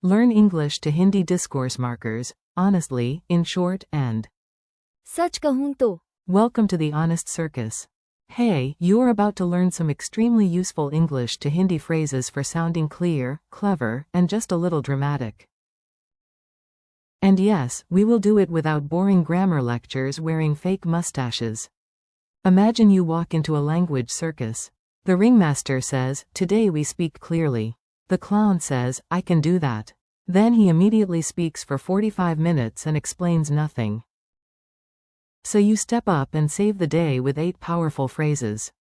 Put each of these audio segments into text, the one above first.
Learn English to Hindi discourse markers, honestly, in short, and सच कहूँ तो. welcome to the Honest Circus. Hey, you're about to learn some extremely useful English to Hindi phrases for sounding clear, clever, and just a little dramatic. And yes, we will do it without boring grammar lectures wearing fake mustaches. Imagine you walk into a language circus. The ringmaster says, "Today we speak clearly." The clown says, "I can do that." Then he immediately speaks for 45 minutes and explains nothing. So you step up and save the day with 8 powerful phrases.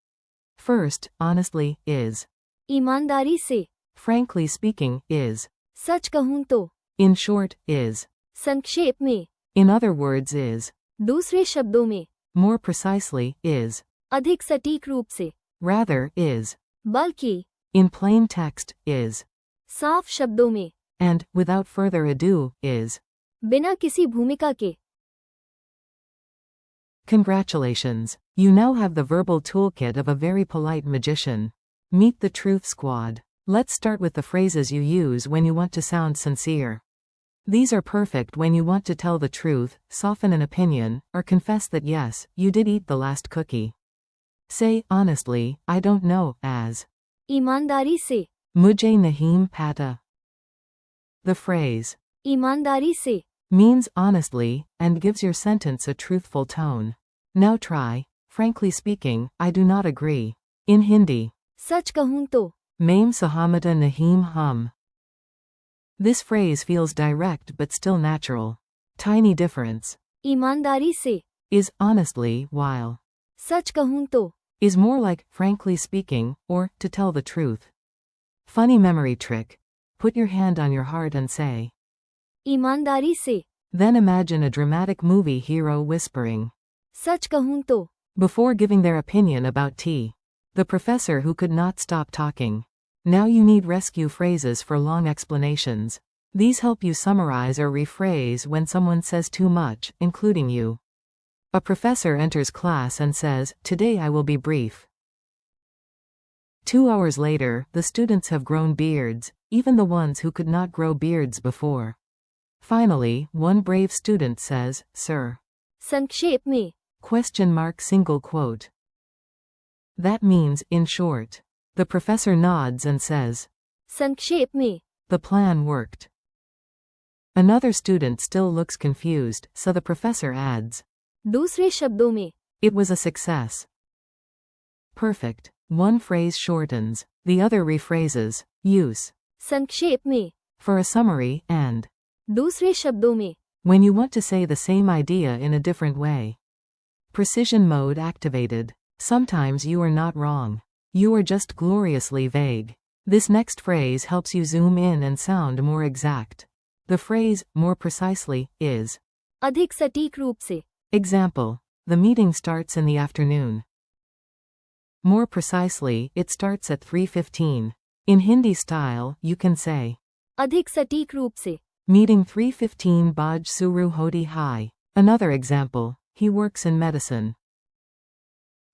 First, honestly, is. ईमानदारी से. Frankly speaking, is. सच कहूँ तो. In short, is. संक्षेप में. In other words, is. दूसरे शब्दों में. More precisely, is. अधिक सटीक रूप से. Rather, is. बल्कि. In plain text, is. साफ शब्दों में. And, without further ado, is. बिना किसी भूमिका के. Congratulations! You now have the verbal toolkit of a very polite magician. Meet the Truth Squad. Let's start with the phrases you use when you want to sound sincere. These are perfect when you want to tell the truth, soften an opinion, or confess that yes, you did eat the last cookie. Say, honestly, I don't know, as. ईमानदारी से. Mujhe nahi pata. The phrase. ईमानदारी से. Means honestly, and gives your sentence a truthful tone. Now try, frankly speaking, I do not agree. In Hindi. सच कहूँ तो. Main sahamata nahim hum. This phrase feels direct but still natural. Tiny difference. ईमानदारी से. Is honestly, while. सच कहूँ तो. Is more like, frankly speaking, or, to tell the truth. Funny memory trick. Put your hand on your heart and say. ईमानदारी से. Then imagine a dramatic movie hero whispering. सच कहूँ तो. Before giving their opinion about tea. The professor who could not stop talking. Now you need rescue phrases for long explanations. These help you summarize or rephrase when someone says too much, including you. A professor enters class and says, "Today I will be brief." 2 hours later, the students have grown beards, even the ones who could not grow beards before. Finally, one brave student says, "Sir." संक्षेप में. Single quote. That means, in short. The professor nods and says. संक्षेप में. The plan worked. Another student still looks confused, so the professor adds. दूसरे शब्दों में. It was a success. Perfect. One phrase shortens, the other rephrases. Use. संक्षेप में. For a summary, and. दूसरे शब्दों में. When you want to say the same idea in a different way. Precision mode activated. Sometimes you are not wrong. You are just gloriously vague. This next phrase helps you zoom in and sound more exact. The phrase, more precisely, is. अधिक सटीक रूप से. Example. The meeting starts in the afternoon. More precisely, it starts at 3:15. In Hindi style, you can say. अधिक सटीक रूप से. Meeting 3:15 Baj Suru Hoti Hai. Another example. He works in medicine.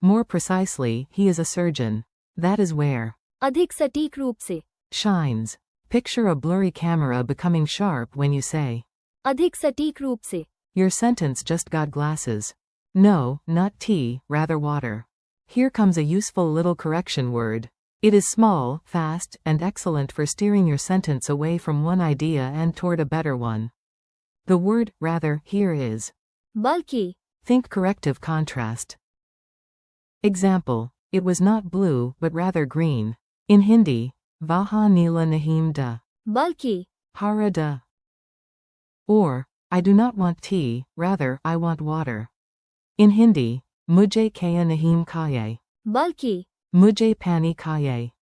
More precisely, he is a surgeon. That is where. अधिक सटीक रूप से. Shines. Picture a blurry camera becoming sharp when you say. अधिक सटीक रूप से. Your sentence just got glasses. No, not tea, rather water. Here comes a useful little correction word. It is small, fast, and excellent for steering your sentence away from one idea and toward a better one. The word, rather, here is. बल्कि. Think corrective contrast. Example. It was not blue, but rather green. In Hindi. Vaha nila nahim da. बल्कि. Hara da. Or. I do not want tea, rather, I want water. In Hindi. Mujhe kaya nahim kaye. बल्कि. Mujhe pani kaye.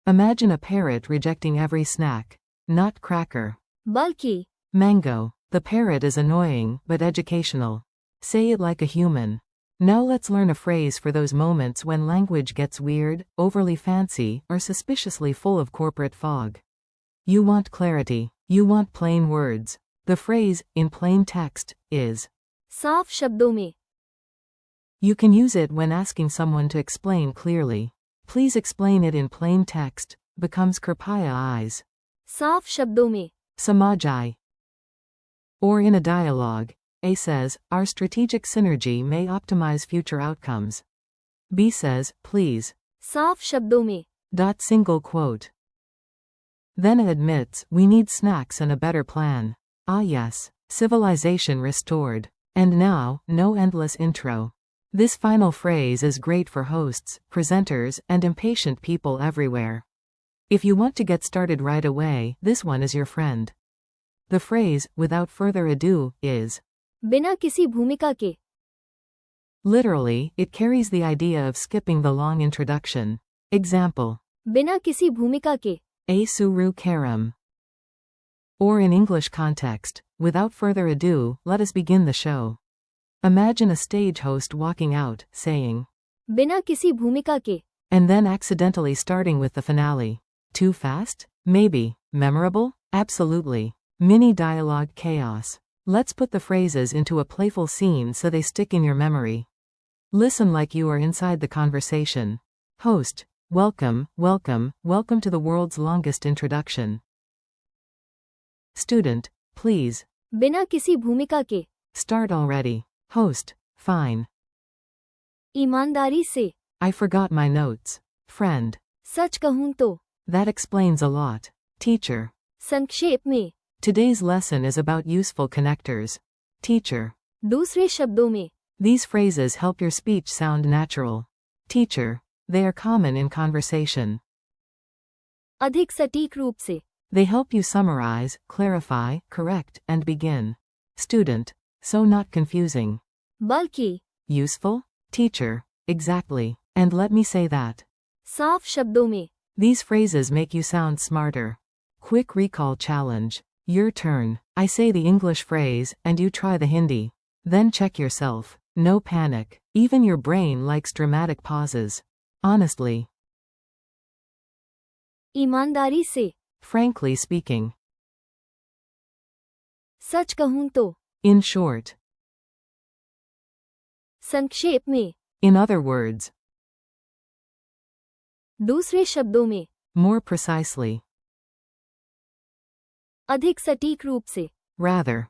Imagine a parrot rejecting every snack. Not cracker. बल्कि. Mango. The parrot is annoying, but educational. Say it like a human. Now let's learn a phrase for those moments when language gets weird, overly fancy, or suspiciously full of corporate fog. You want clarity. You want plain words. The phrase, in plain text, is. साफ शब्दों में. You can use it when asking someone to explain clearly. Please explain it in plain text, becomes Kirpaya eyes. साफ शब्दों में. Samajai. Or in a dialogue, A says, our strategic synergy may optimize future outcomes. B says, please. साफ शब्दों में. Single quote. Then A admits, we need snacks and a better plan. Ah yes. Civilization restored. And now, no endless intro. This final phrase is great for hosts, presenters, and impatient people everywhere. If you want to get started right away, this one is your friend. The phrase, without further ado, is बिना किसी भूमिका के. literally, it carries the idea of skipping the long introduction. Example. बिना किसी भूमिका के. A suru karam. Or in English context, without further ado, let us begin the show. Imagine a stage host walking out, saying, बिना किसी भूमिका के. and then accidentally starting with the finale. Too fast? Maybe. Memorable? Absolutely. Mini dialogue chaos. Let's put the phrases into a playful scene so they stick in your memory. Listen like you are inside the conversation. Host. Welcome, welcome, welcome to the world's longest introduction. Student. Please. बिना किसी भूमिका के. Start already. Host. Fine. ईमानदारी से. I forgot my notes. Friend. सच कहूं तो. That explains a lot. Teacher. संक्षेप में. Today's lesson is about useful connectors. Teacher. दूसरे शब्दों में. These phrases help your speech sound natural. Teacher. They are common in conversation. अधिक सटीक रूप से. They help you summarize, clarify, correct, and begin. Student. So not confusing. बल्कि. Useful? Teacher. Exactly. And let me say that. साफ शब्दों में. These phrases make you sound smarter. Quick recall challenge. Your turn. I say the English phrase, and you try the Hindi. Then check yourself. No panic. Even your brain likes dramatic pauses. Honestly. ईमानदारी से. Frankly speaking. सच कहूं तो. In short. संक्षेप में. In other words. दूसरे शब्दों में. More precisely. अधिक सटीक रूप से. Rather.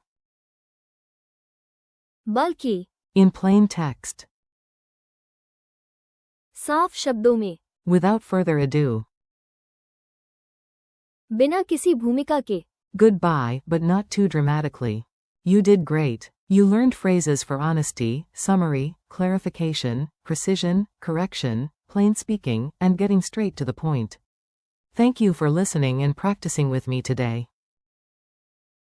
बल्कि. In plain text. साफ शब्दों में. Without further ado. बिना किसी भूमिका के. Goodbye, but not too dramatically. You did great. You learned phrases for honesty, summary, clarification, precision, correction, plain speaking, and getting straight to the point. Thank you for listening and practicing with me today.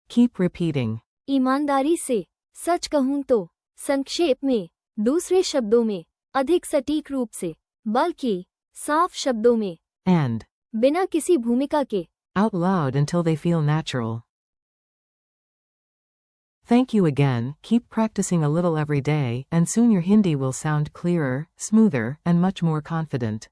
Keep repeating. ईमानदारी से. सच कहूं तो. संक्षेप में. दूसरे शब्दों में. अधिक सटीक रूप से. बल्कि. साफ शब्दों में. And. बिना किसी भूमिका के. Out loud until they feel natural. Thank you again. Keep practicing a little every day, and soon your Hindi will sound clearer, smoother, and much more confident.